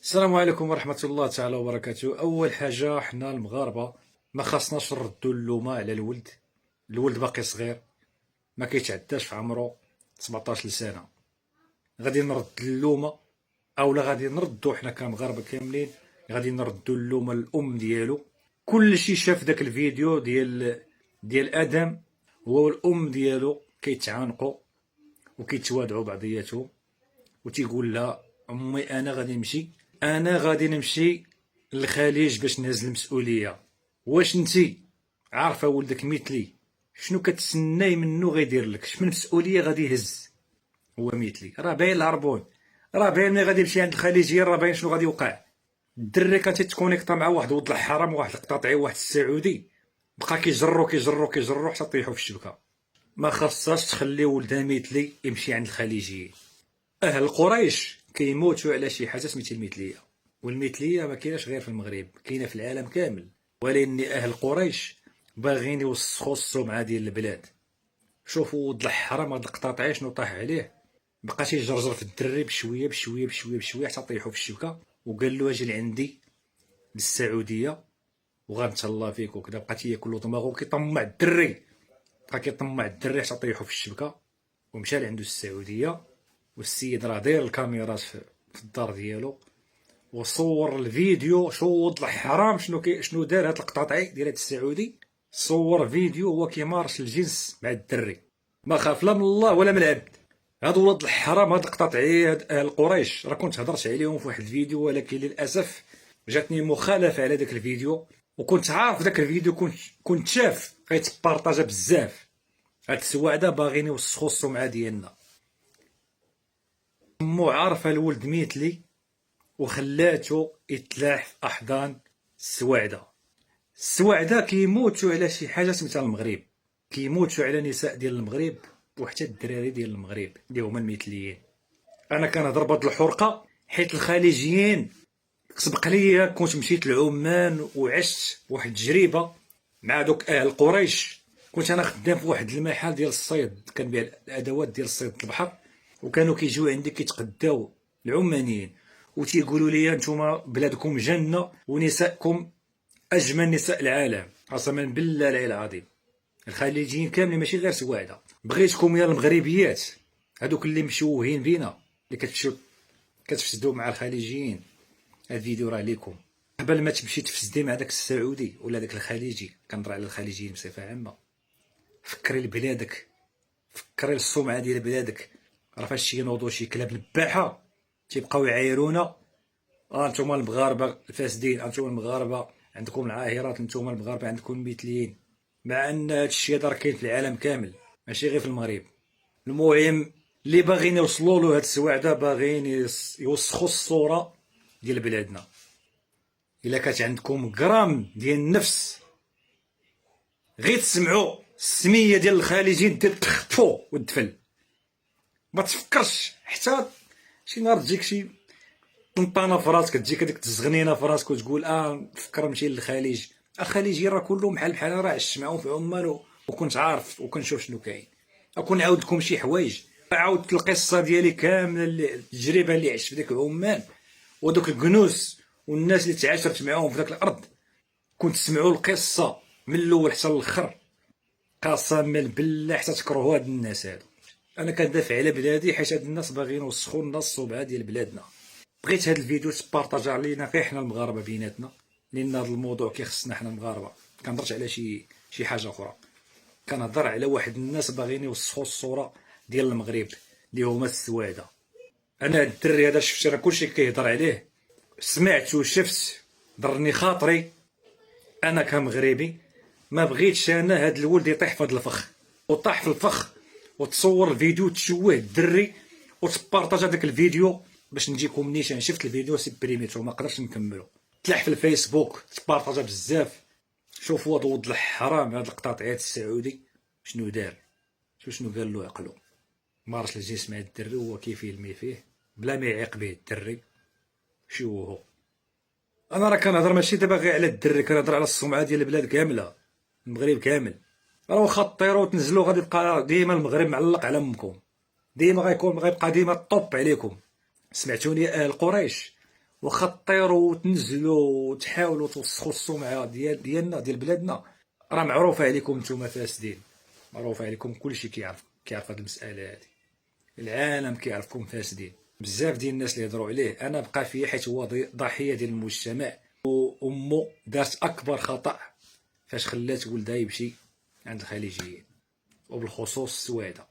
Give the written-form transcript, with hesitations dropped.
السلام عليكم ورحمة الله تعالى وبركاته. أول حاجة حنا المغاربة ما خاصناش نردو اللومة على الولد باقي صغير، ما كيتعداش في عمرو 17 سنة. غادي نرد اللومة أولا غادي نردو حنا كمغاربة كاملين، غادي نردو اللومة للأم ديالو. كلشي شاف داك الفيديو ديال آدم هو والأم ديالو كيتعانقوا وكيتوادعوا بعضياتهم، وتيقول لها أمي أنا غادي نمشي للخليج باش نهز المسؤولية. واش نتي عارفة ولدك ميتلي شنو كتسناي منو غيدير لك؟ شمن مسؤولية غادي يهز؟ هو ميتلي راه باين العربون، راه باين ملي غادي يمشي عند الخليجيين راه باين شنو غادي يوقع. الدري كان تيتكونيكطا مع واحد ولد الحرام، واحد القطاطعي، واحد السعودي، بقى كيجرو حتى طيحو في الشبكة. ما خاصهاش تخلي ولدها ميتلي يمشي عند الخليجيين. أهل قريش كيموتوا على شي حاجة سميتها المثلية، والمثلية ما كايناش غير في المغرب، كاينة في العالم كامل. ولكن أهل قريش باغيين يوسخوا السمعة ديال البلاد. شوفوا ولد الحرام هاد القطاطعي شنو طاح عليه، بقى تيجرجر في الدري بشوية بشوية بشوية بشوية حتى طيحو في الشبكة، وقال له اجي لعندي للسعودية وغنتهلا فيك وكذا. بقى تياكلو دماغو كيطمع الدري، بقى كيطمع الدري حتى طيحو في الشبكة، ومشى لعندو السعودية. والسيد راه داير الكاميرات في الدار ديالو وصور الفيديو. شوض الحرام شنو دار هاد القطاطعي ديال هاد السعودي، صور فيديو هو كيمارس الجنس مع الدري، ما خاف لا من الله ولا من العبد. هاد ولاد الحرام هاد القطاطعي هاد اهل قريش راه كنت هضرت عليهم في واحد الفيديو، ولكن للاسف جاتني مخالفه على داك الفيديو، وكنت عارف داك الفيديو كنت شاف غيتبارطاجا بزاف. هاد السواعده باغيين يوسخوا السمعه ديالنا. مو عارفه الولد ميتلي وخلاتو يتلاح في احضان السواعده. السواعده كيموتوا على شي حاجه سميتها المغرب، كيموتوا على نساء ديال المغرب وحتى الدراري ديال المغرب اللي هما المثليين. انا كنهضر بهاد الحرقه حيت الخليجيين سبق ليا كنت مشيت لعمان وعشت واحد التجربه مع دوك اهل قريش. كنت انا خدام في واحد المحل ديال الصيد، كنبيع الادوات ديال صيد البحر، وكانوا كيجيو عندي كيتقداو العمانيين وتيقولوا لي نتوما بلادكم جنه ونسائكم اجمل نساء العالم. قسما بالله العلي العظيم الخليجيين كاملين ماشي غير سواعده، بغيتكم يا المغربيات هذوك اللي مشوهين بينا اللي كتفسدوا مع الخليجيين. هاد الفيديو راه ليكم قبل ما تمشي تفسدي مع داك السعودي ولا داك الخليجي. كنهضر على الخليجيين بصفه عامه. فكري لبلادك، فكري السمعه ديال بلادك. راه فاش ينوضوا شي كلاب نباحه تيبقاو يعايرونا نتوما المغاربه الفاسدين، نتوما المغاربه عندكم العاهرات، نتوما المغاربه عندكم مثليين، مع ان هادشي هذا راه كاين في العالم كامل ماشي غير في المغرب. المهم اللي باغيين يوصلوا له هاد السواعده باغيين يوسخوا الصوره ديال بلادنا. الا كانت عندكم غرام ديال النفس غير تسمعوا السميه ديال الخالجين ديال تخطفوا والدفل. ما تفكرش حتى شي نهار تجيك شي طنطانه في راسك، تجيك هذيك الزغنينه في راسك وتقول نفكر نمشي للخليج. الخليجيين راه كلهم بحال راه عشت معاهم في عمان وكنت عارف وكنشوف شنو كاين. اكون نعاود لكم شي حوايج، عاودت القصه ديالي كامله، التجربه اللي عشت في ديك عمان ودوك الكنوس والناس اللي تعاشرت معاهم في داك الارض. كنت تسمعوا القصه من الاول حتى الاخر، قسما بالله حتى تكرهوا هاد الناس هادو. انا كندافع على بلادي حيت هاد الناس باغيين يوسخوا لنا الصبعه ديال بلادنا. بغيت هاد الفيديو تبارطاجا علينا غير حنا المغاربه بيناتنا، لان هاد الموضوع كيخصنا حنا المغاربه. كنهضرش على شي حاجه اخرى، كنهضر على واحد الناس باغيين يوسخوا الصوره ديال المغرب اللي هما السواده. انا هاد الدري هذا شفت راه كلشي كيهضر عليه، سمعت وشفت، ضرني خاطري. انا كمغربي ما بغيتش انا هاد الولد يطيح في هاد الفخ، وطاح في الفخ وتصور الفيديو تشوه الدري وتبارطاج هذاك الفيديو باش نجيكم نيشان. شفت الفيديو سيبريميتو ما قدرتش نكملو، طلع في الفيسبوك تبارطاجا بزاف. شوفوا هاد ولد الحرام هاد القطاطعيات السعودي شنو دار، شنو قال له عقلو. مارس الجنس مع الدري وهو كيفيلمي فيه بلا ما يعيق به الدري. شوهو انا راه كنهضر ماشي دابا غير على الدري، كنهضر على السمعه ديال البلاد كامله، المغرب كامل. راه واخا طيروا وتنزلوا غادي يبقى ديما المغرب معلق على امكم، ديما غيبقى ديما الطوب عليكم. سمعتوني اهل قريش واخا طيروا وتنزلوا وتحاولوا توسخوا السمعه ديالنا ديال بلادنا، راه معروفه عليكم نتوما فاسدين، معروفه عليكم، كلشي كيعرف هاد المساله هادي، العالم كيعرفكم فاسدين. بزاف ديال الناس اللي يهضروا عليه انا بقى فيا حيت هو ضحيه ديال المجتمع، وامه دارت اكبر خطا فاش خلات ولدها يمشي عند الخليجيين وبالخصوص السواده.